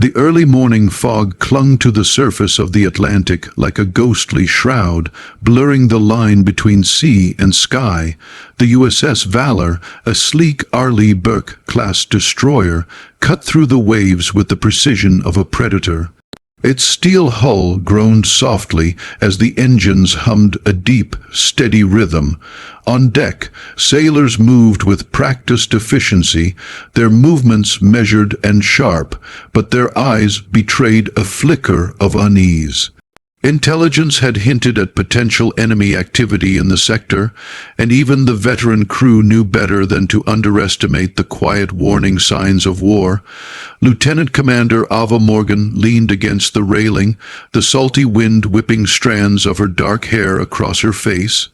The early morning fog clung to the surface of the Atlantic like a ghostly shroud, blurring the line between sea and sky. The USS Valor, a sleek Arleigh Burke-class destroyer, cut through the waves with the precision of a predator. Its steel hull groaned softly as the engines hummed a deep, steady rhythm. On deck, sailors moved with practiced efficiency, their movements measured and sharp, but their eyes betrayed a flicker of unease. Intelligence had hinted at potential enemy activity in the sector, and even the veteran crew knew better than to underestimate the quiet warning signs of war. Lieutenant Commander Ava Morgan leaned against the railing, the salty wind whipping strands of her dark hair across her face.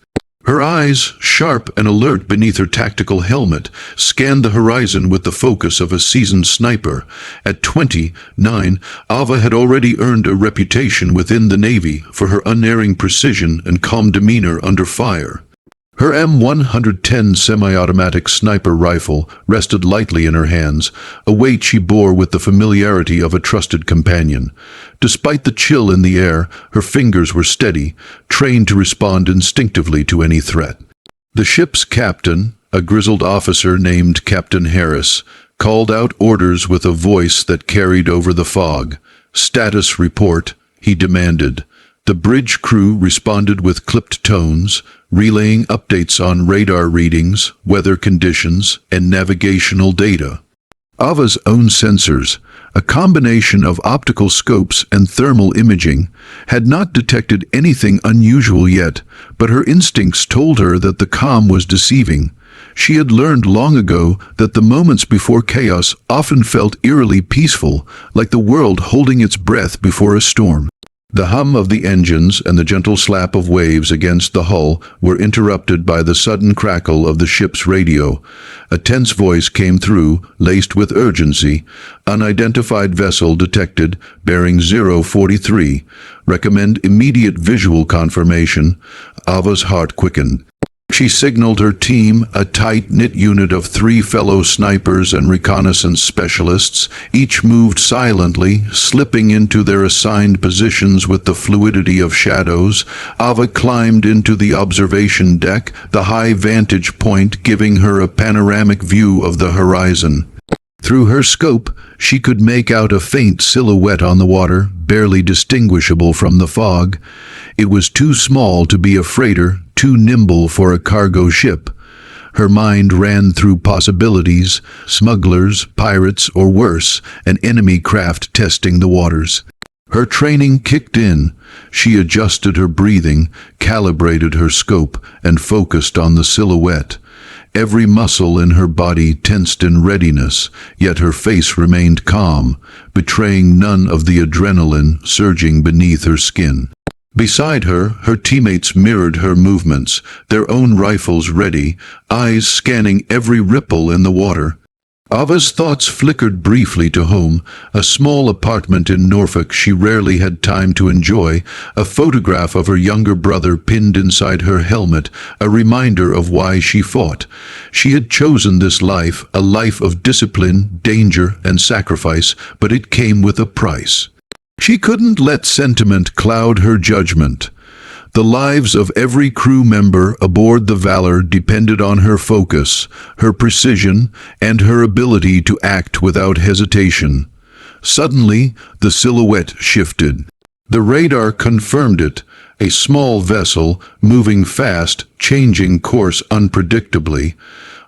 Her eyes, sharp and alert beneath her tactical helmet, scanned the horizon with the focus of a seasoned sniper. At 29, Ava had already earned a reputation within the Navy for her unerring precision and calm demeanor under fire. Her M110 semi-automatic sniper rifle rested lightly in her hands, a weight she bore with the familiarity of a trusted companion. Despite the chill in the air, her fingers were steady, trained to respond instinctively to any threat. The ship's captain, a grizzled officer named Captain Harris, called out orders with a voice that carried over the fog. "Status report," he demanded. The bridge crew responded with clipped tones, relaying updates on radar readings, weather conditions, and navigational data. Ava's own sensors, a combination of optical scopes and thermal imaging, had not detected anything unusual yet, but her instincts told her that the calm was deceiving. She had learned long ago that the moments before chaos often felt eerily peaceful, like the world holding its breath before a storm. The hum of the engines and the gentle slap of waves against the hull were interrupted by the sudden crackle of the ship's radio. A tense voice came through, laced with urgency. "Unidentified vessel detected, bearing 043. Recommend immediate visual confirmation." Ava's heart quickened. She signaled her team, a tight-knit unit of 3 fellow snipers and reconnaissance specialists. Each moved silently, slipping into their assigned positions with the fluidity of shadows. Ava climbed into the observation deck, the high vantage point giving her a panoramic view of the horizon. Through her scope, she could make out a faint silhouette on the water, barely distinguishable from the fog. It was too small to be a freighter, too nimble for a cargo ship. Her mind ran through possibilities: smugglers, pirates, or worse, an enemy craft testing the waters. Her training kicked in. She adjusted her breathing, calibrated her scope, and focused on the silhouette. Every muscle in her body tensed in readiness, yet her face remained calm, betraying none of the adrenaline surging beneath her skin. Beside her, her teammates mirrored her movements, their own rifles ready, eyes scanning every ripple in the water. Ava's thoughts flickered briefly to home, a small apartment in Norfolk she rarely had time to enjoy, a photograph of her younger brother pinned inside her helmet, a reminder of why she fought. She had chosen this life, a life of discipline, danger, and sacrifice, but it came with a price. She couldn't let sentiment cloud her judgment. The lives of every crew member aboard the Valor depended on her focus, her precision, and her ability to act without hesitation. Suddenly, the silhouette shifted. The radar confirmed it, a small vessel, moving fast, changing course unpredictably.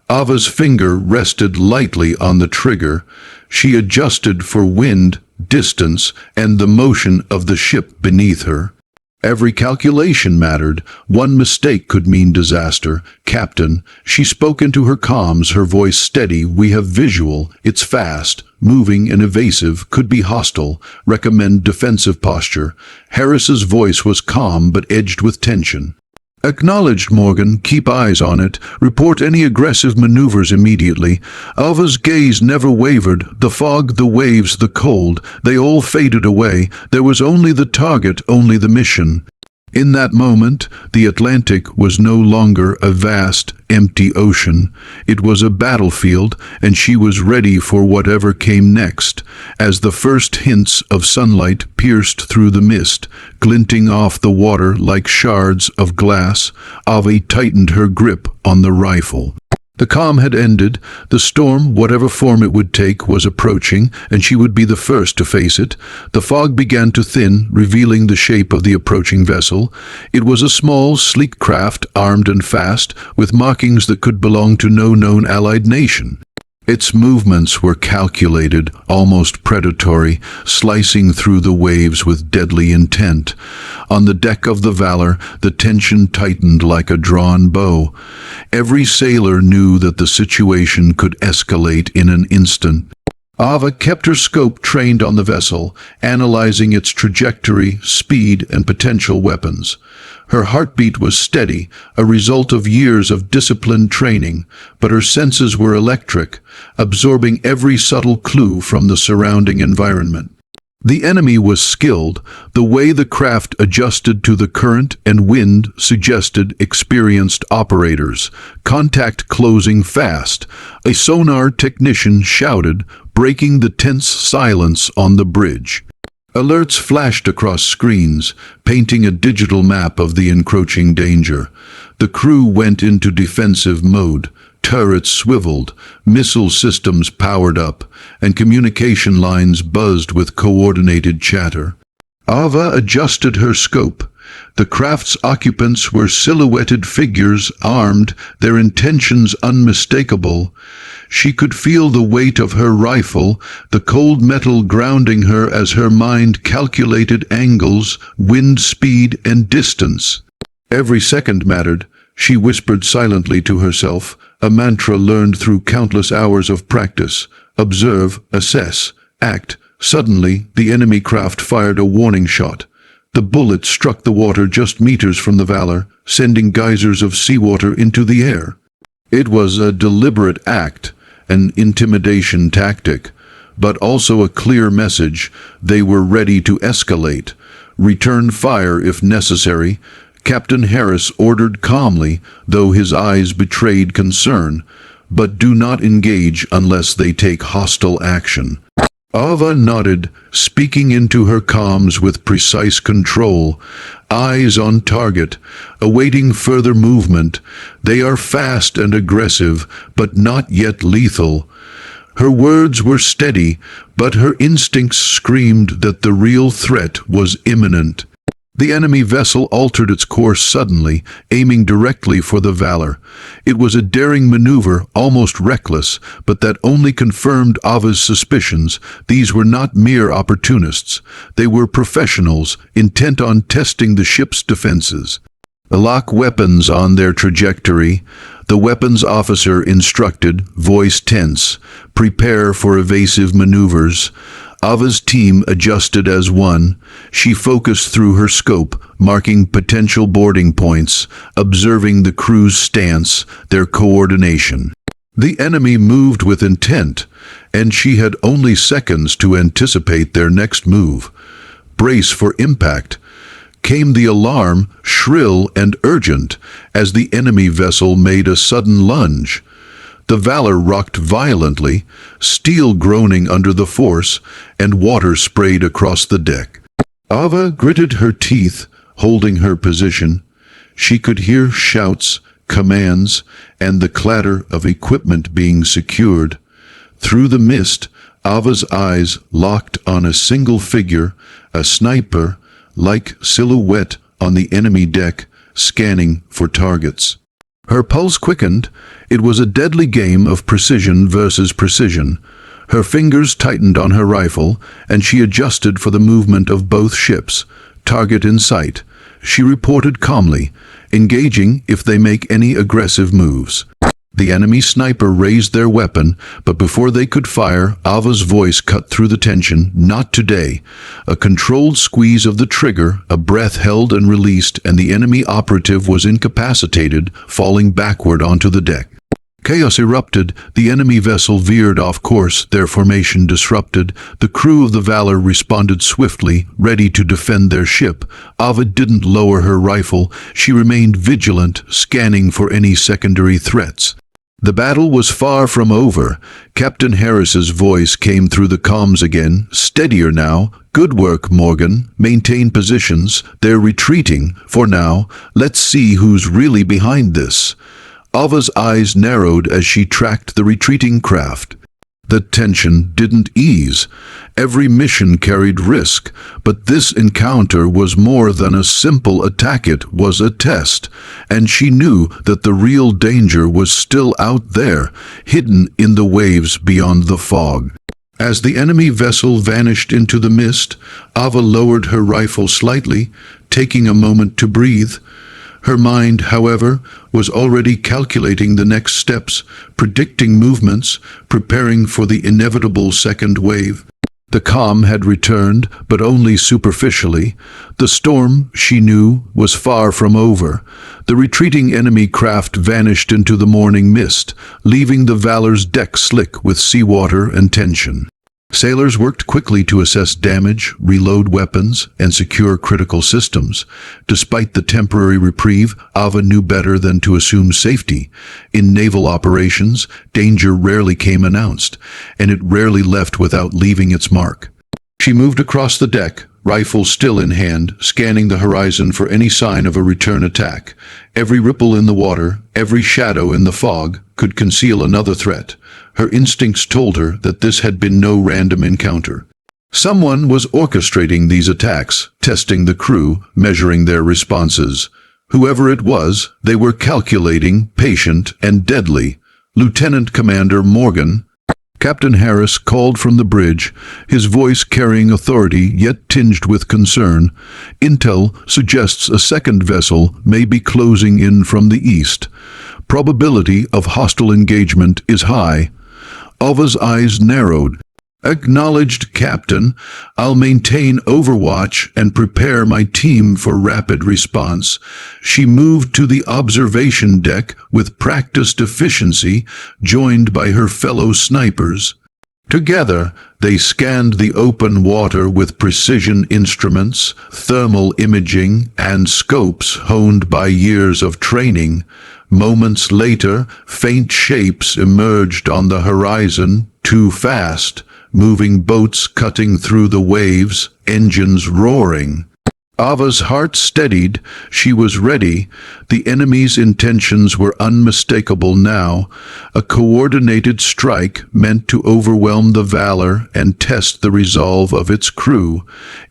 Ava's finger rested lightly on the trigger. She adjusted for wind, distance, and the motion of the ship beneath her. Every calculation mattered. One mistake could mean disaster. "Captain," she spoke into her comms, her voice steady. "We have visual. It's fast, moving and evasive, could be hostile. Recommend defensive posture." Harris's voice was calm but edged with tension. "Acknowledged, Morgan. Keep eyes on it. Report any aggressive maneuvers immediately." Ava's gaze never wavered. The fog, the waves, the cold, they all faded away. There was only the target, only the mission. In that moment, the Atlantic was no longer a vast, empty ocean. It was a battlefield, and she was ready for whatever came next. As the first hints of sunlight pierced through the mist, glinting off the water like shards of glass, Ava tightened her grip on the rifle. The calm had ended. The storm, whatever form it would take, was approaching, and she would be the first to face it. The fog began to thin, revealing the shape of the approaching vessel. It was a small, sleek craft, armed and fast, with markings that could belong to no known allied nation. Its movements were calculated, almost predatory, slicing through the waves with deadly intent. On the deck of the Valor, the tension tightened like a drawn bow. Every sailor knew that the situation could escalate in an instant. Ava kept her scope trained on the vessel, analyzing its trajectory, speed, and potential weapons. Her heartbeat was steady, a result of years of disciplined training, but her senses were electric, absorbing every subtle clue from the surrounding environment. The enemy was skilled. The way the craft adjusted to the current and wind suggested experienced operators. Contact closing fast. A sonar technician shouted, breaking the tense silence on the bridge. Alerts flashed across screens, painting a digital map of the encroaching danger. The crew went into defensive mode. Turrets swiveled, missile systems powered up, and communication lines buzzed with coordinated chatter. Ava adjusted her scope. The craft's occupants were silhouetted figures, armed, their intentions unmistakable. She could feel the weight of her rifle, the cold metal grounding her as her mind calculated angles, wind speed, and distance. Every second mattered, she whispered silently to herself, a mantra learned through countless hours of practice. Observe, assess, act. Suddenly, the enemy craft fired a warning shot. The bullet struck the water just meters from the Valor, sending geysers of seawater into the air. It was a deliberate act, an intimidation tactic, but also a clear message. They were ready to escalate. Return fire if necessary. Captain Harris ordered calmly, though his eyes betrayed concern, but do not engage unless they take hostile action. Ava nodded, speaking into her comms with precise control, eyes on target, awaiting further movement. They are fast and aggressive, but not yet lethal. Her words were steady, but her instincts screamed that the real threat was imminent. The enemy vessel altered its course suddenly, aiming directly for the Valor. It was a daring maneuver, almost reckless, but that only confirmed Ava's suspicions. These were not mere opportunists. They were professionals, intent on testing the ship's defenses. Lock weapons on their trajectory. The weapons officer instructed, voice tense. Prepare for evasive maneuvers. Ava's team adjusted as one. She focused through her scope, marking potential boarding points, observing the crew's stance, their coordination. The enemy moved with intent, and she had only seconds to anticipate their next move. Brace for impact. Came the alarm, shrill and urgent, as the enemy vessel made a sudden lunge. The Valor rocked violently, steel groaning under the force, and water sprayed across the deck. Ava gritted her teeth, holding her position. She could hear shouts, commands, and the clatter of equipment being secured. Through the mist, Ava's eyes locked on a single figure, a sniper-like silhouette on the enemy deck, scanning for targets. Her pulse quickened. It was a deadly game of precision versus precision. Her fingers tightened on her rifle, and she adjusted for the movement of both ships. Target in sight. She reported calmly, engaging if they make any aggressive moves. The enemy sniper raised their weapon, but before they could fire, Ava's voice cut through the tension. Not today. A controlled squeeze of the trigger, a breath held and released, and the enemy operative was incapacitated, falling backward onto the deck. Chaos erupted, the enemy vessel veered off course, their formation disrupted. The crew of the Valor responded swiftly, ready to defend their ship. Ava didn't lower her rifle, she remained vigilant, scanning for any secondary threats. The battle was far from over. Captain Harris's voice came through the comms again, steadier now. "Good work, Morgan. Maintain positions. They're retreating. For now, let's see who's really behind this." Ava's eyes narrowed as she tracked the retreating craft. The tension didn't ease. Every mission carried risk, but this encounter was more than a simple attack. It was a test, and she knew that the real danger was still out there, hidden in the waves beyond the fog. As the enemy vessel vanished into the mist, Ava lowered her rifle slightly, taking a moment to breathe. Her mind, however, was already calculating the next steps, predicting movements, preparing for the inevitable second wave. The calm had returned, but only superficially. The storm, she knew, was far from over. The retreating enemy craft vanished into the morning mist, leaving the Valor's deck slick with seawater and tension. Sailors worked quickly to assess damage, reload weapons, and secure critical systems. Despite the temporary reprieve, Ava knew better than to assume safety. In naval operations, danger rarely came announced, and it rarely left without leaving its mark. She moved across the deck, rifle still in hand, scanning the horizon for any sign of a return attack. Every ripple in the water, every shadow in the fog, could conceal another threat. Her instincts told her that this had been no random encounter. Someone was orchestrating these attacks, testing the crew, measuring their responses. Whoever it was, they were calculating, patient, and deadly. Lieutenant Commander Morgan. Captain Harris called from the bridge, his voice carrying authority yet tinged with concern. "Intel suggests a second vessel may be closing in from the east. Probability of hostile engagement is high." Ava's eyes narrowed. "Acknowledged, Captain. I'll maintain overwatch and prepare my team for rapid response." She moved to the observation deck with practiced efficiency, joined by her fellow snipers. Together, they scanned the open water with precision instruments, thermal imaging, and scopes honed by years of training. Moments later, faint shapes emerged on the horizon, too fast. Moving boats cutting through the waves, engines roaring. Ava's heart steadied. She was ready. The enemy's intentions were unmistakable now. A coordinated strike meant to overwhelm the Valor and test the resolve of its crew.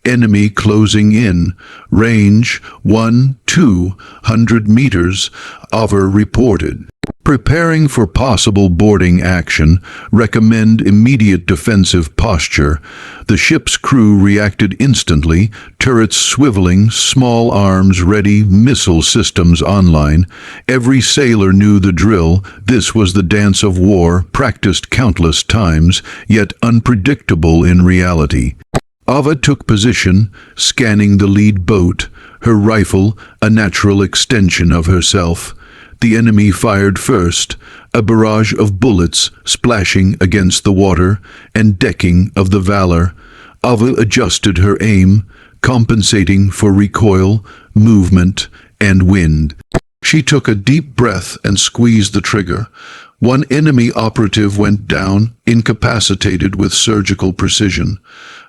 Enemy closing in. Range 1-200 meters, Ava reported. Preparing for possible boarding action, recommend immediate defensive posture. The ship's crew reacted instantly, turrets swiveling, small arms ready, missile systems online. Every sailor knew the drill. This was the dance of war, practiced countless times, yet unpredictable in reality. Ava took position, scanning the lead boat, her rifle a natural extension of herself. The enemy fired first, a barrage of bullets splashing against the water and decking of the Valor. Ava adjusted her aim, compensating for recoil, movement, and wind. She took a deep breath and squeezed the trigger. One enemy operative went down, incapacitated with surgical precision.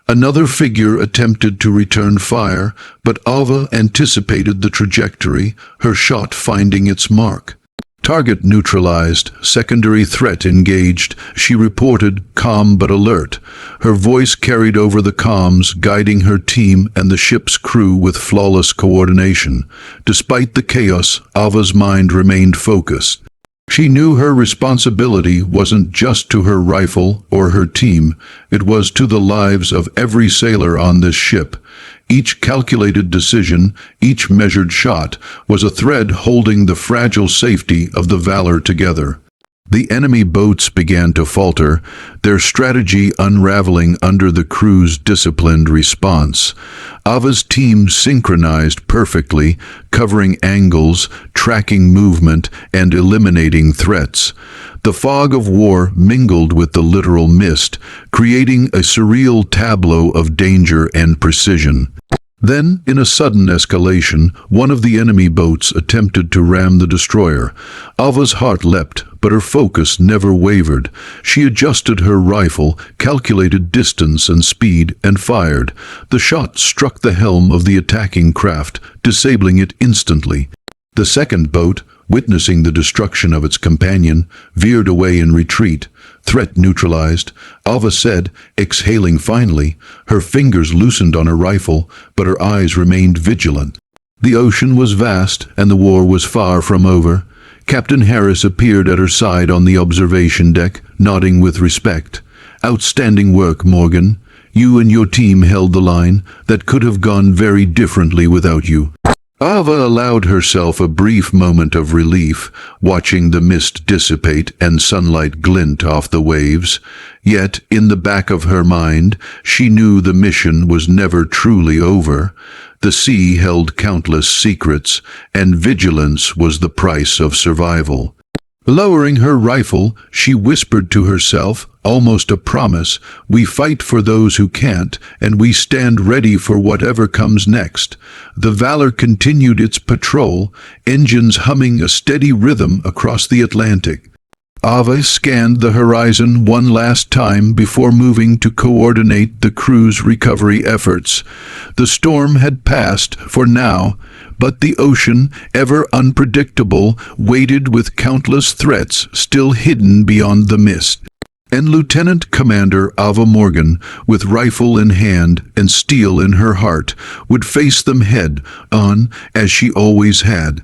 Another figure attempted to return fire, but Ava anticipated the trajectory, her shot finding its mark. Target neutralized, secondary threat engaged, she reported, calm but alert. Her voice carried over the comms, guiding her team and the ship's crew with flawless coordination. Despite the chaos, Ava's mind remained focused. She knew her responsibility wasn't just to her rifle or her team, it was to the lives of every sailor on this ship. Each calculated decision, each measured shot, was a thread holding the fragile safety of the Valor together. The enemy boats began to falter, their strategy unraveling under the crew's disciplined response. Ava's team synchronized perfectly, covering angles, tracking movement, and eliminating threats. The fog of war mingled with the literal mist, creating a surreal tableau of danger and precision. Then, in a sudden escalation, one of the enemy boats attempted to ram the destroyer. Ava's heart leapt, but her focus never wavered. She adjusted her rifle, calculated distance and speed, and fired. The shot struck the helm of the attacking craft, disabling it instantly. The second boat, witnessing the destruction of its companion, veered away in retreat. Threat neutralized, Ava said, exhaling finally. Her fingers loosened on her rifle, but her eyes remained vigilant. The ocean was vast, and the war was far from over. Captain Harris appeared at her side on the observation deck, nodding with respect. "Outstanding work, Morgan. You and your team held the line. That could have gone very differently without you." Ava allowed herself a brief moment of relief, watching the mist dissipate and sunlight glint off the waves. Yet, in the back of her mind, she knew the mission was never truly over. The sea held countless secrets, and vigilance was the price of survival. Lowering her rifle, she whispered to herself, almost a promise, "We fight for those who can't, and we stand ready for whatever comes next." The Valor continued its patrol, engines humming a steady rhythm across the Atlantic. Ava scanned the horizon one last time before moving to coordinate the crew's recovery efforts. The storm had passed for now, but the ocean, ever unpredictable, waited with countless threats still hidden beyond the mist. And Lieutenant Commander Ava Morgan, with rifle in hand and steel in her heart, would face them head on, as she always had.